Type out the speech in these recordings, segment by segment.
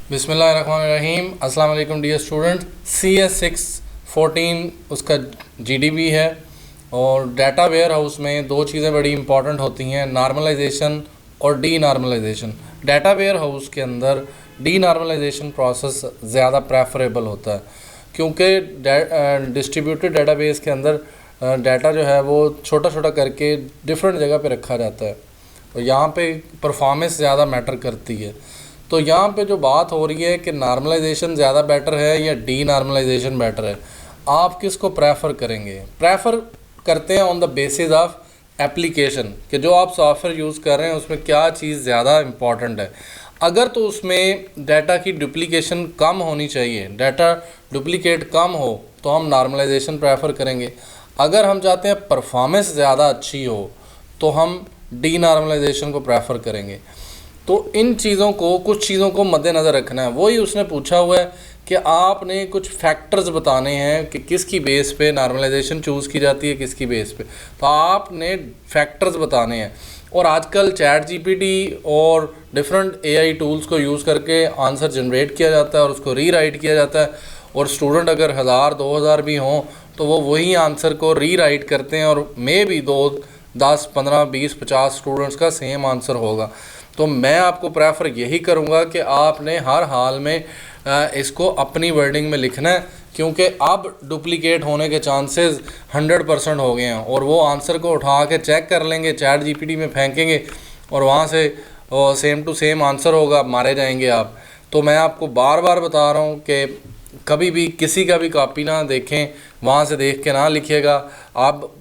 बिस्मिल्लाहिर्रहमानिर्रहीम। अस्सलाम वालेकुम डियर स्टूडेंट। CS614 उसका GDB है और डाटा वेयर हाउस में दो चीज़ें बड़ी इंपॉर्टेंट होती हैं, नॉर्मलाइजेशन और denormalisation. Data warehouse के अंदर डी नॉर्मलाइजेशन प्रोसेस ज़्यादा प्रेफरेबल होता है क्योंकि डिस्ट्रीब्यूटेड डाटाबेस के अंदर डाटा जो है वो छोटा छोटा करके डिफरेंट जगह पे रखा जाता है और यहाँ पे परफॉर्मेंस ज़्यादा मैटर करती है। तो यहाँ पे जो बात हो रही है कि नॉर्मलाइजेशन ज़्यादा बेटर है या डी नॉर्मलाइजेशन बेटर है, आप किसको प्रेफर करेंगे? प्रेफर करते हैं on the basis of application कि जो आप सॉफ्टवेयर यूज़ कर रहे हैं उसमें क्या चीज़ ज़्यादा इम्पॉर्टेंट है। अगर तो उसमें डाटा की डुप्लीकेशन कम होनी चाहिए, डाटा डुप्लीकेट कम हो तो हम नॉर्मलाइजेशन प्रेफर करेंगे। अगर हम चाहते हैं परफॉर्मेंस ज़्यादा अच्छी हो तो हम डी नॉर्मलाइजेशन को प्रेफर करेंगे। तो इन चीज़ों को, कुछ चीज़ों को मद्देनज़र रखना है। वही उसने पूछा हुआ है कि आपने कुछ फैक्टर्स बताने हैं कि किसकी बेस पे नॉर्मलाइजेशन चूज़ की जाती है, किसकी बेस पे। तो आपने फैक्टर्स बताने हैं और आजकल ChatGPT और डिफरेंट AI टूल्स को यूज़ करके आंसर जनरेट किया जाता है और उसको रीराइट किया जाता है और स्टूडेंट अगर 1000 2000 भी हों तो वो वही आंसर को रीराइट करते हैं और मे भी 2 10 15 20 50 स्टूडेंट्स का सेम आंसर होगा। तो मैं आपको प्रेफर यही करूँगा कि आपने हर हाल में इसको अपनी वर्डिंग में लिखना है क्योंकि अब डुप्लीकेट होने के चांसेस 100% हो गए हैं और वो आंसर को उठा के चेक कर लेंगे, ChatGPT में फेंकेंगे और वहाँ से सेम टू सेम आंसर होगा, मारे जाएंगे आप। तो मैं आपको बार बार बता रहा हूँ कि कभी भी किसी का भी कॉपी ना देखें, वहाँ से देख के ना लिखिएगा। आप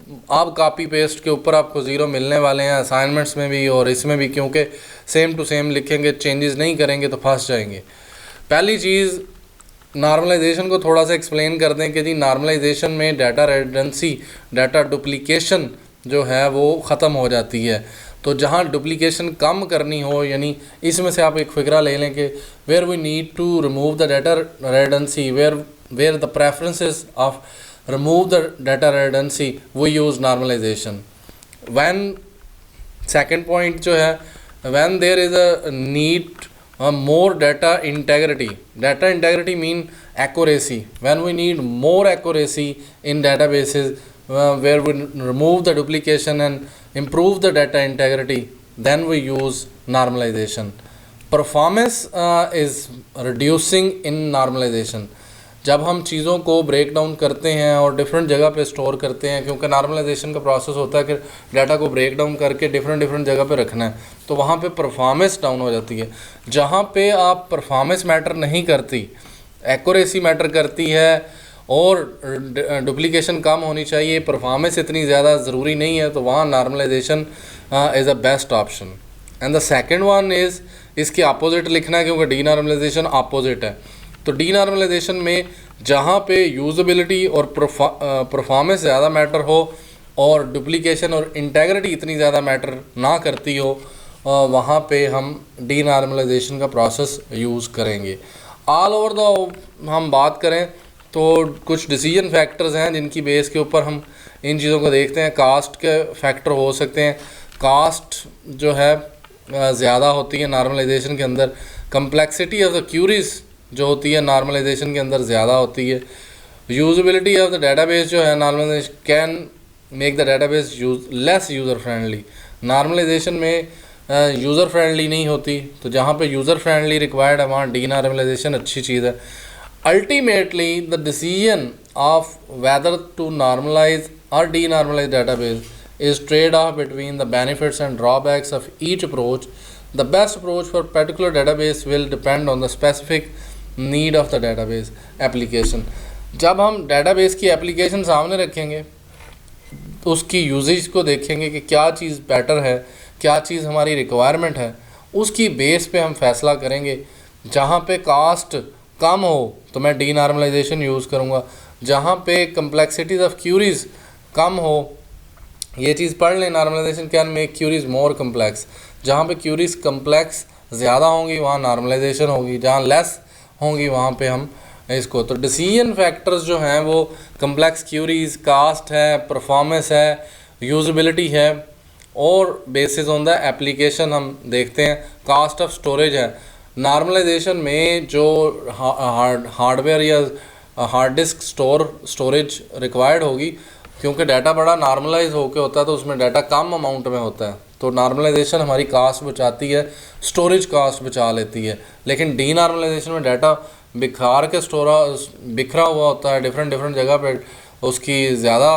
कॉपी पेस्ट के ऊपर आपको ज़ीरो मिलने वाले हैं असाइनमेंट्स में भी और इसमें भी, क्योंकि सेम टू सेम लिखेंगे, चेंजेस नहीं करेंगे तो फंस जाएंगे। पहली चीज़, नॉर्मलाइजेशन को थोड़ा सा एक्सप्लेन कर दें कि जी नॉर्मलाइजेशन में डाटा रेडंडेंसी, डाटा डुप्लीकेशन जो है वो ख़त्म हो जाती है। तो जहाँ डुप्लीकेशन कम करनी हो, यानी इसमें से आप एक फ़िक्रा ले लें कि where we need to remove the data redundancy, where the preferences of remove the data redundancy, वो use normalization. When second point जो है, when there is a need more data integrity. Data integrity mean accuracy. When we need more accuracy in databases, where we remove the duplication and improve the data integrity, then we use normalization. Performance is reducing in normalization. जब हम चीज़ों को break down करते हैं और different जगह पे store करते हैं, क्योंकि नॉर्मलाइजेशन का प्रोसेस होता है कि डाटा को ब्रेक डाउन करके डिफरेंट जगह पे रखना है, तो वहाँ पे परफॉर्मेंस डाउन हो जाती है। जहाँ पे आप परफॉर्मेंस मैटर नहीं करती, एक्यूरेसी मैटर करती है और डुप्लीकेशन कम होनी चाहिए, परफॉर्मेंस इतनी ज़्यादा ज़रूरी नहीं है, तो वहाँ normalisation is a best option. And the second one is, इसके अपोजिट लिखना है क्योंकि डी नॉर्मलाइजेशन अपोजिट है। तो डी नॉर्मलाइजेशन में जहाँ पे यूज़बिलिटी और परफॉर्मेंस ज़्यादा मैटर हो और डुप्लीकेशन और इंटेग्रिटी इतनी ज़्यादा मैटर ना करती हो, वहाँ पे हम डी नॉर्मलाइजेशन का प्रोसेस यूज़ करेंगे। ऑल ओवर द हम बात करें तो कुछ डिसीजन फैक्टर्स हैं जिनकी बेस के ऊपर हम इन चीज़ों को देखते हैं। कास्ट के फैक्टर हो सकते हैं, कास्ट जो है ज़्यादा होती है नॉर्मलाइजेशन के अंदर। कम्प्लेक्सिटी ऑफ द क्यूरीज जो होती है नॉर्मलाइजेशन के अंदर ज़्यादा होती है। यूज़बिलिटी ऑफ द डाटाबेस जो है normalisation can make the database less user friendly. Normalisation में यूज़र फ्रेंडली नहीं होती, तो जहाँ पे यूज़र फ्रेंडली रिक्वायर्ड है वहाँ डी नॉर्मलाइजेशन अच्छी चीज़ है। Ultimately the decision of whether to normalize or denormalize database is trade off between the benefits and drawbacks of each approach. The best approach for particular database will depend on the specific need of the database application. जब हम database की application सामने रखेंगे, उसकी usage को देखेंगे कि क्या चीज़ बेटर है, क्या चीज़ हमारी रिक्वायरमेंट है, उसकी बेस पे हम फैसला करेंगे। जहाँ पे कास्ट कम हो तो मैं डी नॉर्मलाइजेशन यूज़ करूँगा, जहाँ पे कम्प्लेक्सिटीज ऑफ क्यूरीज कम हो, ये चीज़ पढ़ लें, normalisation can make queries more complex. जहाँ पे क्यूरीज कम्प्लेक्स ज़्यादा होंगी वहाँ नॉर्मलाइजेशन होगी, जहाँ लेस होंगी वहाँ पे हम इसको। तो डिसीजन फैक्टर्स जो हैं वो कम्प्लेक्स क्यूरीज, कास्ट है, परफॉर्मेंस है, यूज़बिलिटी है और बेसिस ऑन द एप्लीकेशन हम देखते हैं। कास्ट ऑफ स्टोरेज है, नॉर्मलाइजेशन में जो हार्डवेयर या हार्ड डिस्क स्टोरेज रिक्वायर्ड होगी, क्योंकि डाटा बड़ा नॉर्मलाइज होकर होता है तो उसमें डाटा कम अमाउंट में होता है, तो नॉर्मलाइजेशन हमारी कास्ट बचाती है, स्टोरेज कास्ट बचा लेती है। लेकिन डी नॉर्मलाइजेशन में डाटा बिखार के बिखरा हुआ होता है, डिफरेंट डिफरेंट जगह पे उसकी ज़्यादा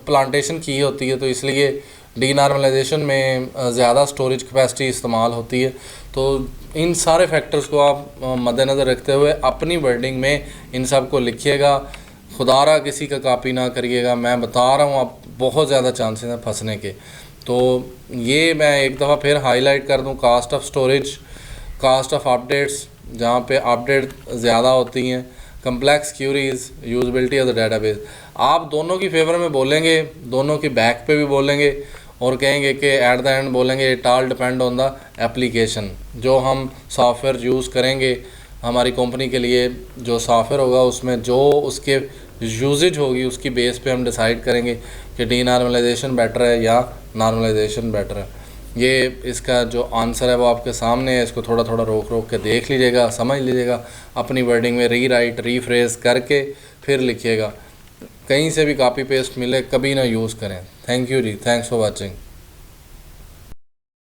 प्लांटेशन की होती है, तो इसलिए डी नॉर्मलाइजेशन में ज़्यादा स्टोरेज कैपेसिटी इस्तेमाल होती है। तो इन सारे फैक्टर्स को आप मद्देनज़र रखते हुए अपनी वर्डिंग में इन सब को लिखिएगा। खुदारा किसी का कॉपी ना करिएगा, मैं बता रहा हूँ आप बहुत ज़्यादा चांसेस हैं फंसने के। तो ये मैं एक दफ़ा फिर हाईलाइट कर दूँ, cost of storage, cost of updates जहाँ पे अपडेट ज़्यादा होती हैं, complex queries, usability of the database. आप दोनों की फेवर में बोलेंगे, दोनों की बैक पे भी बोलेंगे और कहेंगे कि एट द एंड बोलेंगे it all depend on the application. जो हम सॉफ्टवेयर यूज़ करेंगे हमारी कंपनी के लिए, जो सॉफ्टवेयर होगा उसमें जो उसके यूजेज होगी उसकी बेस पे हम डिसाइड करेंगे कि डी नॉर्मलाइजेशन बेटर है या नॉर्मलाइजेशन बेटर है। ये इसका जो आंसर है वो आपके सामने है, इसको थोड़ा थोड़ा रोक रोक के देख लीजिएगा, समझ लीजिएगा, अपनी वर्डिंग में रीराइट रीफ्रेज करके फिर लिखिएगा। कहीं से भी कॉपी पेस्ट मिले कभी ना यूज़ करें। Thank you ji, thanks for watching.